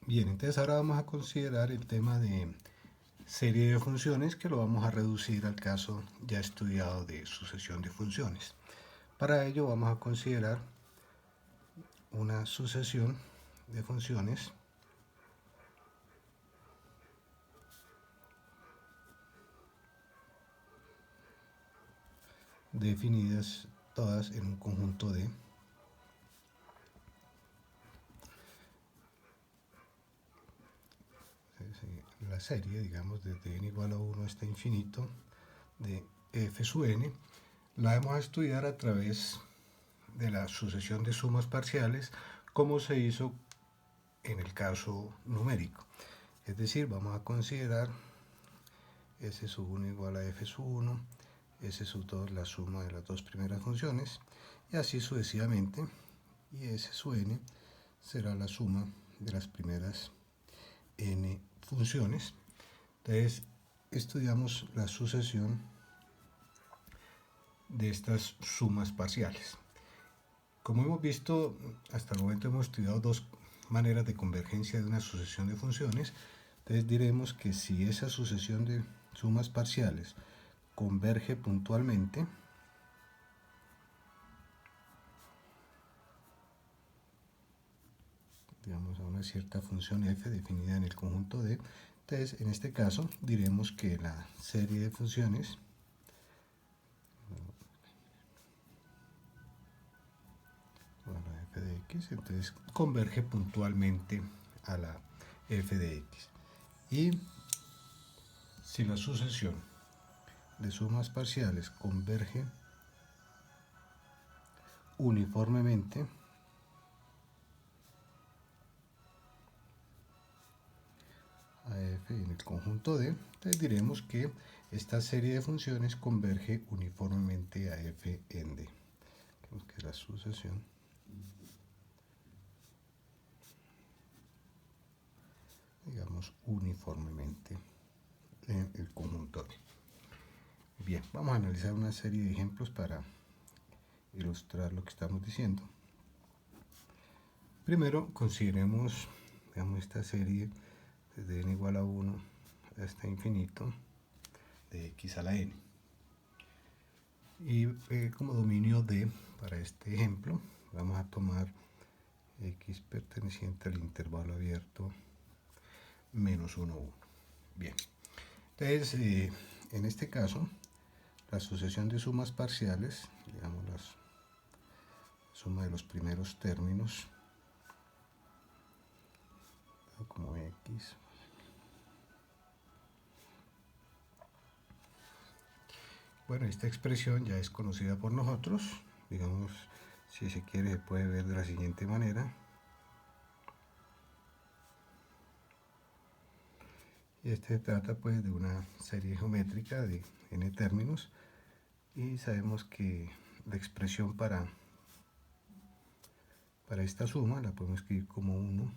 Bien, entonces ahora vamos a considerar el tema de serie de funciones, que lo vamos a reducir al caso ya estudiado de sucesión de funciones. Para ello vamos a considerar una sucesión de funciones definidas todas en un conjunto de la serie, digamos, desde n igual a 1 hasta infinito de f sub n. La vamos a estudiar a través de la sucesión de sumas parciales, como se hizo en el caso numérico. Es decir, vamos a considerar s sub 1 igual a f sub 1, s sub 2 la suma de las dos primeras funciones, y así sucesivamente, y s sub n será la suma de las primeras n funciones. Entonces, estudiamos la sucesión de estas sumas parciales. Como hemos visto, hasta el momento hemos estudiado dos maneras de convergencia de una sucesión de funciones. Entonces diremos que si esa sucesión de sumas parciales converge puntualmente, digamos, a una cierta función f definida en el conjunto D, entonces en este caso diremos que la serie de funciones la f de x, entonces converge puntualmente a la f de x. Y si la sucesión de sumas parciales converge uniformemente a f en el conjunto D, entonces diremos que esta serie de funciones converge uniformemente a f en D. Tenemos que la sucesión digamos uniformemente en el conjunto D. Bien, vamos a analizar una serie de ejemplos para ilustrar lo que estamos diciendo. Primero consideremos, digamos, esta serie desde n igual a 1 hasta infinito de x a la n. Y como dominio D, para este ejemplo, vamos a tomar x perteneciente al intervalo abierto menos 1, 1. Bien, entonces en este caso, la sucesión de sumas parciales, digamos la suma de los primeros términos, como x, bueno, esta expresión ya es conocida por nosotros, digamos, si se quiere se puede ver de la siguiente manera. Este trata pues de una serie geométrica de n términos, y sabemos que la expresión para esta suma la podemos escribir como 1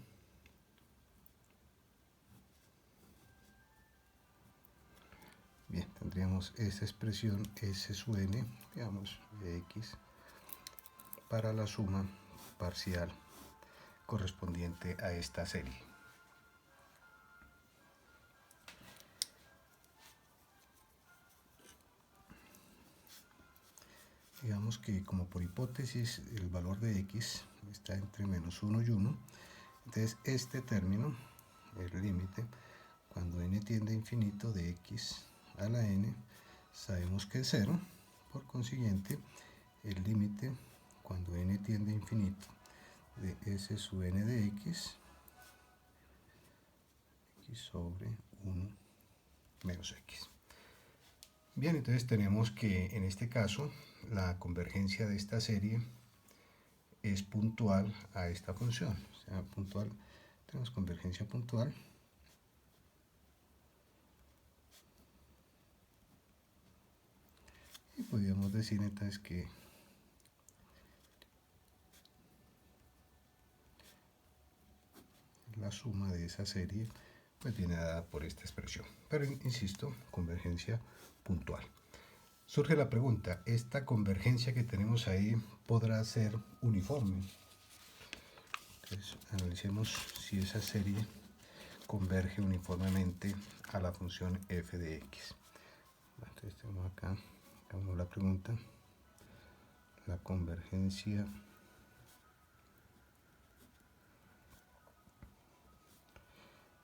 bien, tendríamos esa expresión s sub n, digamos, de x para la suma parcial correspondiente a esta serie. Digamos que como por hipótesis el valor de x está entre menos 1 y 1, entonces este término, el límite, cuando n tiende a infinito de x a la n, sabemos que es 0, por consiguiente el límite cuando n tiende a infinito de s sub n de x sobre 1 menos x. Bien, entonces tenemos que en este caso la convergencia de esta serie es puntual a esta función, o sea, puntual, tenemos convergencia puntual y podríamos decir entonces que la suma de esa serie pues viene dada por esta expresión, pero insisto, convergencia puntual. Surge la pregunta, ¿esta convergencia que tenemos ahí podrá ser uniforme? Entonces analicemos si esa serie converge uniformemente a la función f de x. Entonces tenemos acá, hagamos la pregunta, la convergencia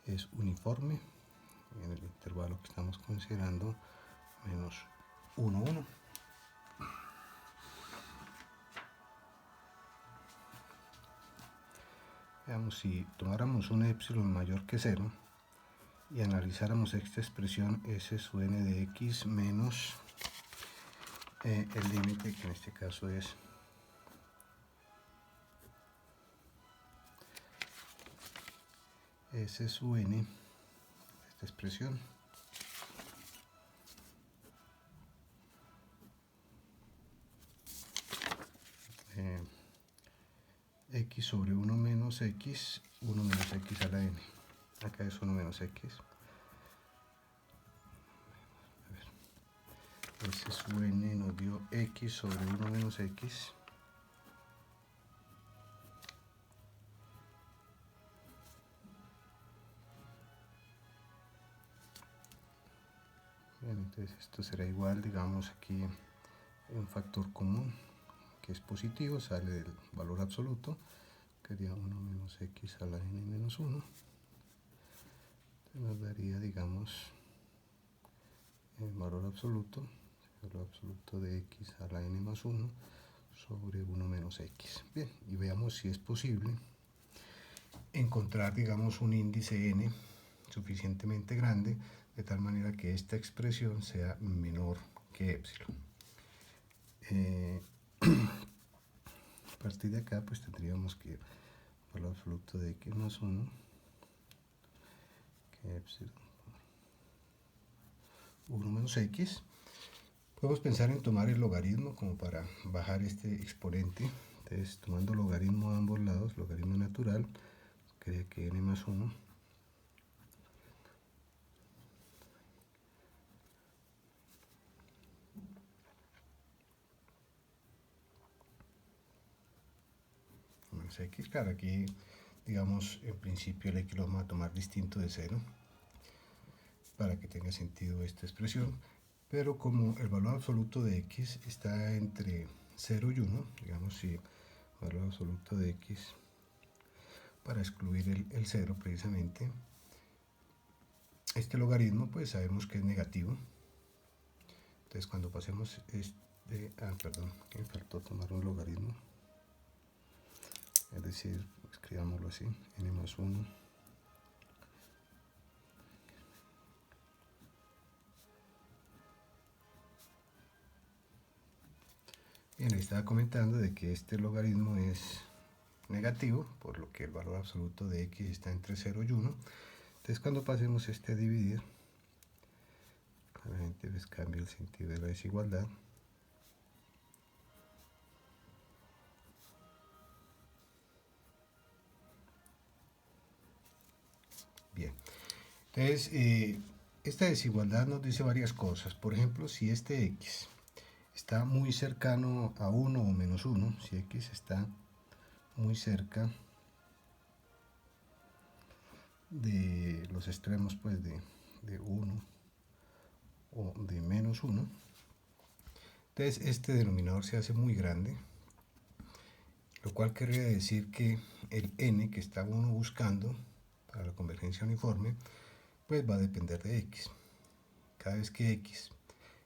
es uniforme en el intervalo que estamos considerando menos 1, 1. Veamos, si tomáramos un epsilon mayor que 0 y analizáramos esta expresión s sub n de x menos el límite, que en este caso es s sub n, esta expresión, x sobre 1 menos x, 1 menos x a la n. Acá es 1 menos x. S sub n nos dio x sobre 1 menos x. Bien, entonces esto será igual, digamos aquí un factor común que es positivo, sale del valor absoluto, que sería 1 menos x a la n menos 1. Entonces nos daría, digamos, el valor absoluto de x a la n más 1 sobre 1 menos x. Bien, y veamos si es posible encontrar, digamos, un índice n suficientemente grande de tal manera que esta expresión sea menor que epsilon. A partir de acá pues tendríamos que el valor absoluto de x más 1 que epsilon 1 menos x. Podemos pensar en tomar el logaritmo como para bajar este exponente. Entonces, tomando logaritmo a ambos lados, logaritmo natural, quería que n más 1 menos x. Claro, aquí, digamos, en principio el x lo vamos a tomar distinto de 0 para que tenga sentido esta expresión. Pero como el valor absoluto de x está entre 0 y 1, digamos, si el valor absoluto de x, para excluir el 0 precisamente, este logaritmo pues sabemos que es negativo. Entonces cuando pasemos perdón, que me faltó tomar un logaritmo, es decir, escribámoslo así, n más 1 Bien, le estaba comentando de que este logaritmo es negativo, por lo que el valor absoluto de x está entre 0 y 1. Entonces cuando pasemos a dividir, claramente pues cambia el sentido de la desigualdad. Bien, entonces esta desigualdad nos dice varias cosas. Por ejemplo, si este x está muy cercano a 1 o menos 1, si x está muy cerca de los extremos pues de 1 o de menos 1, entonces este denominador se hace muy grande, lo cual querría decir que el n que está uno buscando para la convergencia uniforme pues va a depender de x. Cada vez que x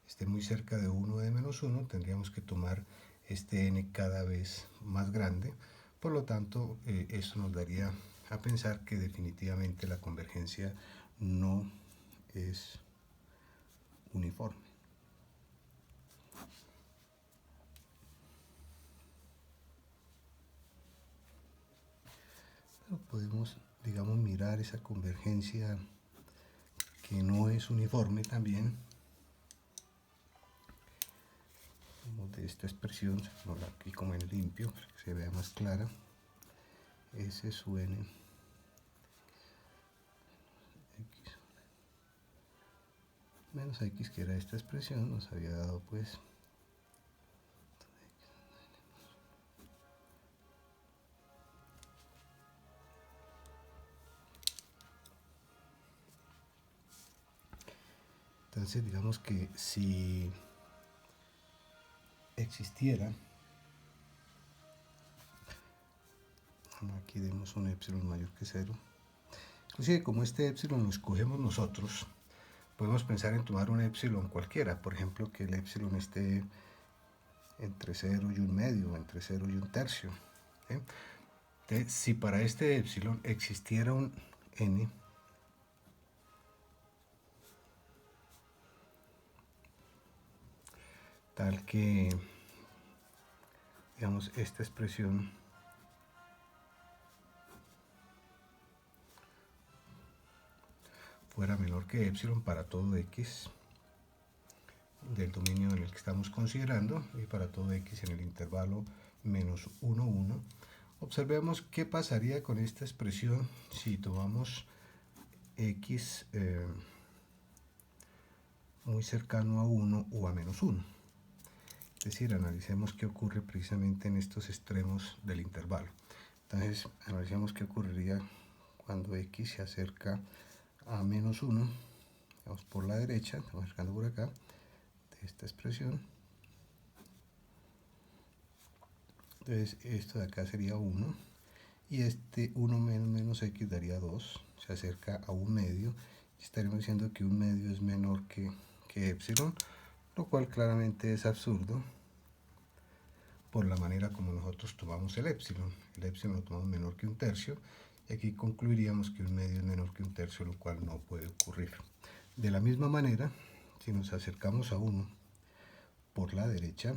esté muy cerca de 1 o de menos 1, tendríamos que tomar este n cada vez más grande. Por lo tanto, eso nos daría a pensar que definitivamente la convergencia no es uniforme. Pero podemos, digamos, mirar esa convergencia que no es uniforme también de esta expresión, aquí como en limpio, para que se vea más clara, s sub n x menos x, que era esta expresión, nos había dado pues Entonces digamos que si existiera, aquí demos un epsilon mayor que 0, inclusive como este epsilon lo escogemos nosotros, podemos pensar en tomar un epsilon cualquiera, por ejemplo que el epsilon esté entre 0 y 1/2, entre 0 y 1/3. Entonces, si para este epsilon existiera un n tal que, digamos, esta expresión fuera menor que epsilon para todo x del dominio en el que estamos considerando y para todo x en el intervalo menos 1, 1, observemos qué pasaría con esta expresión si tomamos x muy cercano a 1 o a menos 1. Es decir, analicemos qué ocurre precisamente en estos extremos del intervalo. Entonces, analicemos qué ocurriría cuando x se acerca a menos 1. Vamos por la derecha, estamos acercando por acá, de esta expresión. Entonces, esto de acá sería 1. Y este 1 menos x daría 2. Se acerca a 1/2. Estaremos diciendo que 1/2 es menor que epsilon, lo cual claramente es absurdo por la manera como nosotros tomamos el epsilon. El epsilon lo tomamos menor que 1/3 y aquí concluiríamos que 1/2 es menor que 1/3, lo cual no puede ocurrir. De la misma manera, si nos acercamos a 1 por la derecha,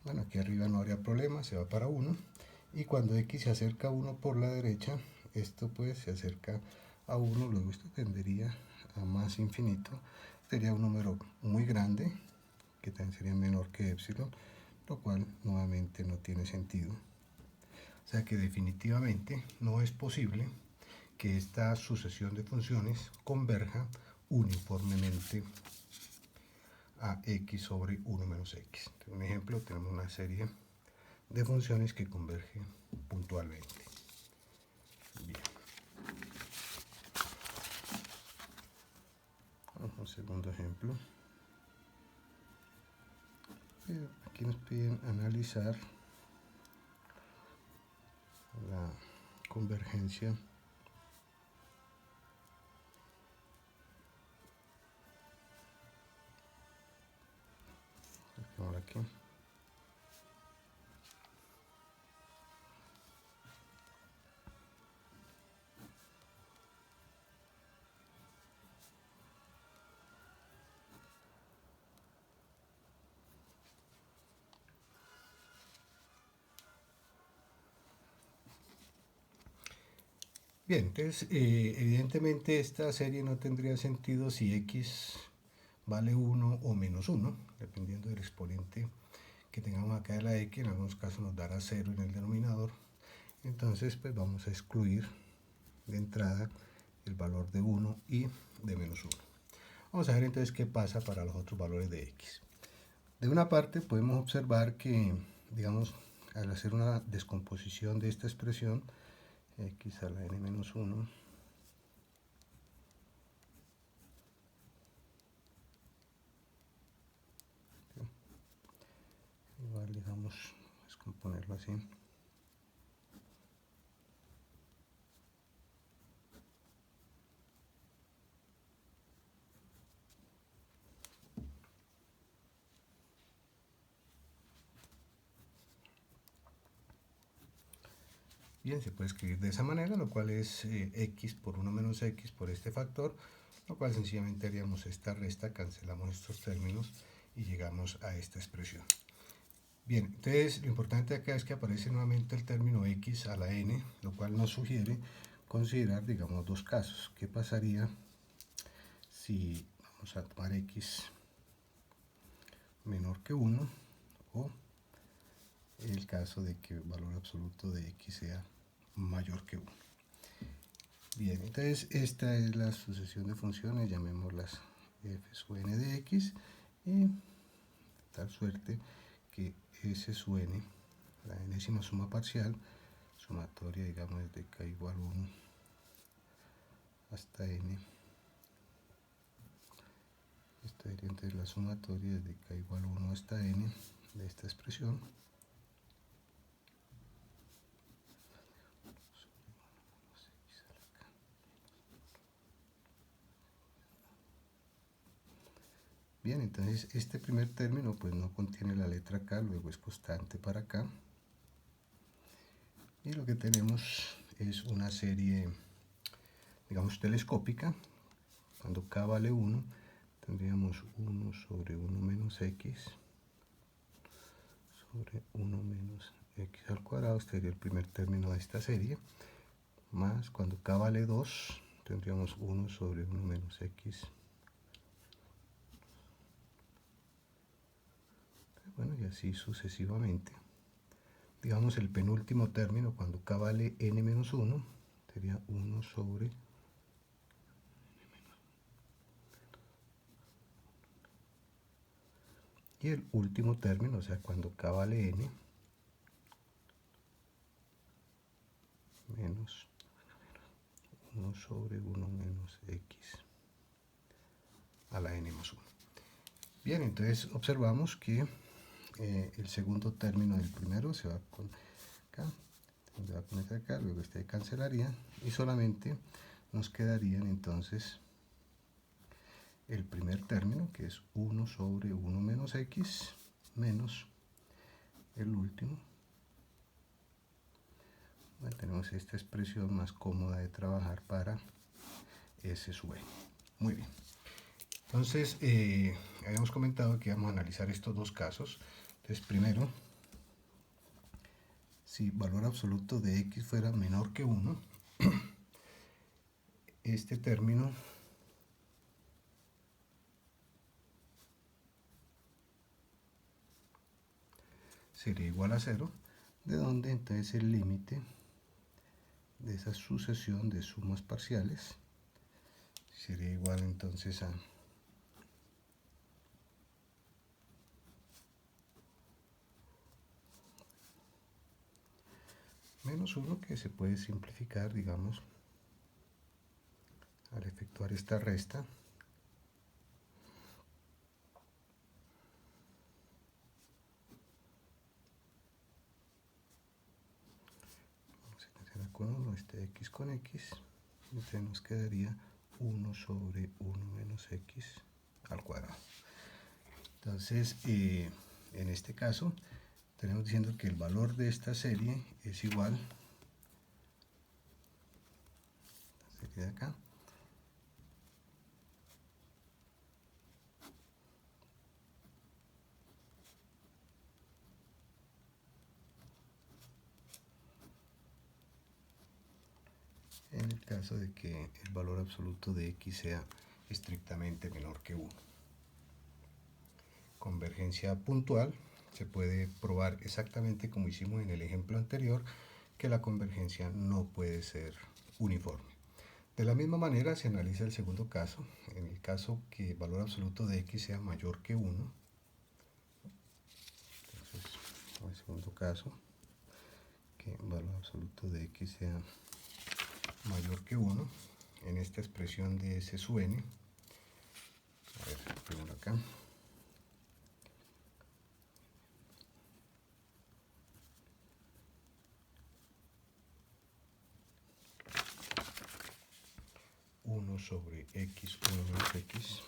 bueno, aquí arriba no habría problema, se va para 1, y cuando x se acerca a 1 por la derecha, esto pues se acerca a 1, luego esto tendería a más infinito, sería un número muy grande, que también sería menor que epsilon, lo cual nuevamente no tiene sentido. O sea que definitivamente no es posible que esta sucesión de funciones converja uniformemente a x sobre 1 menos x. En un ejemplo, tenemos una serie de funciones que convergen puntualmente. Bien. Vamos a un segundo ejemplo. Aquí nos piden analizar la convergencia aquí. Bien, entonces evidentemente esta serie no tendría sentido si x vale 1 o menos 1, dependiendo del exponente que tengamos acá de la x. En algunos casos nos dará 0 en el denominador. Entonces pues vamos a excluir de entrada el valor de 1 y de menos 1. Vamos a ver entonces qué pasa para los otros valores de x. De una parte podemos observar que, digamos, al hacer una descomposición de esta expresión, x a la n-1, igual digamos, descomponerlo así. Bien, se puede escribir de esa manera, lo cual es x por 1 menos x por este factor, lo cual sencillamente haríamos esta resta, cancelamos estos términos y llegamos a esta expresión. Bien, entonces lo importante acá es que aparece nuevamente el término x a la n, lo cual nos sugiere considerar, digamos, dos casos. ¿Qué pasaría si vamos a tomar x menor que 1 o el caso de que el valor absoluto de x sea mayor que 1? Bien, entonces esta es la sucesión de funciones, llamémoslas f sub n de x, y de tal suerte que s sub n, la enésima suma parcial, sumatoria, digamos, desde k igual 1 hasta n. Esta sería entonces la sumatoria desde k igual 1 hasta n de esta expresión. Bien, entonces este primer término pues no contiene la letra k, luego es constante para k. Y lo que tenemos es una serie, digamos, telescópica. Cuando k vale 1, tendríamos 1 sobre 1 menos x sobre 1 menos x al cuadrado. Este sería el primer término de esta serie. Más cuando k vale 2, tendríamos 1 sobre 1 menos x. Bueno, y así sucesivamente. Digamos, el penúltimo término, cuando k vale n menos 1, sería 1 sobre y el último término, o sea, cuando k vale n, menos 1 sobre 1 menos x a la n más 1. Bien, entonces observamos que el segundo término del primero se va con k, se va con esta acá, luego este cancelaría y solamente nos quedarían entonces el primer término, que es 1 sobre 1 menos x, menos el último. Bueno, tenemos esta expresión más cómoda de trabajar para s sub n. Muy bien. Entonces, habíamos comentado que íbamos a analizar estos dos casos. Entonces, primero, si valor absoluto de x fuera menor que 1, este término sería igual a 0, de donde entonces el límite de esa sucesión de sumas parciales sería igual entonces a menos 1, que se puede simplificar, digamos, al efectuar esta resta. Vamos a cancelar con 1, este x con x, entonces nos quedaría 1 sobre 1 menos x al cuadrado. Entonces, en este caso, tenemos diciendo que el valor de esta serie es igual, la serie de acá, en el caso de que el valor absoluto de x sea estrictamente menor que 1. Convergencia puntual, se puede probar exactamente como hicimos en el ejemplo anterior, que la convergencia no puede ser uniforme. De la misma manera se analiza el segundo caso, en el caso que el valor absoluto de x sea mayor que 1. Entonces, el segundo caso, que el valor absoluto de x sea mayor que 1, en esta expresión de s sub n, a ver, primero acá, sobre x, 1 menos x,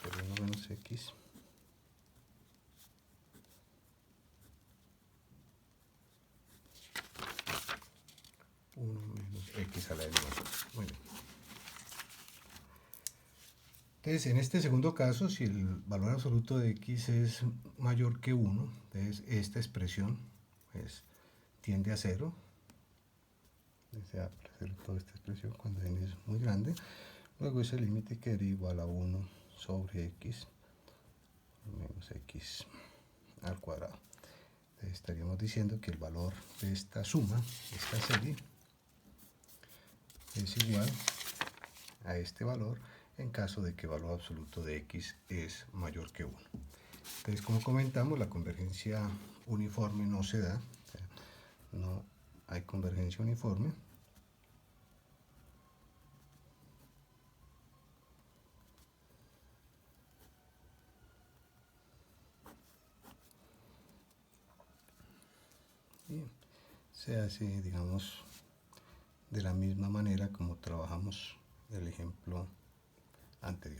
sobre 1 menos x, menos x a la n más 1. Muy bien. Entonces, en este segundo caso, si el valor absoluto de x es mayor que 1, entonces esta expresión pues, tiende a 0. Desea hacer toda esta expresión cuando n es muy grande. Luego ese límite quedaría igual a 1 sobre x menos x al cuadrado. Entonces, estaríamos diciendo que el valor de esta suma, esta serie, es igual a este valor en caso de que el valor absoluto de x es mayor que 1. Entonces, como comentamos, la convergencia uniforme no se da, o sea, no hay convergencia uniforme. Y se hace, digamos, de la misma manera como trabajamos el ejemplo anterior.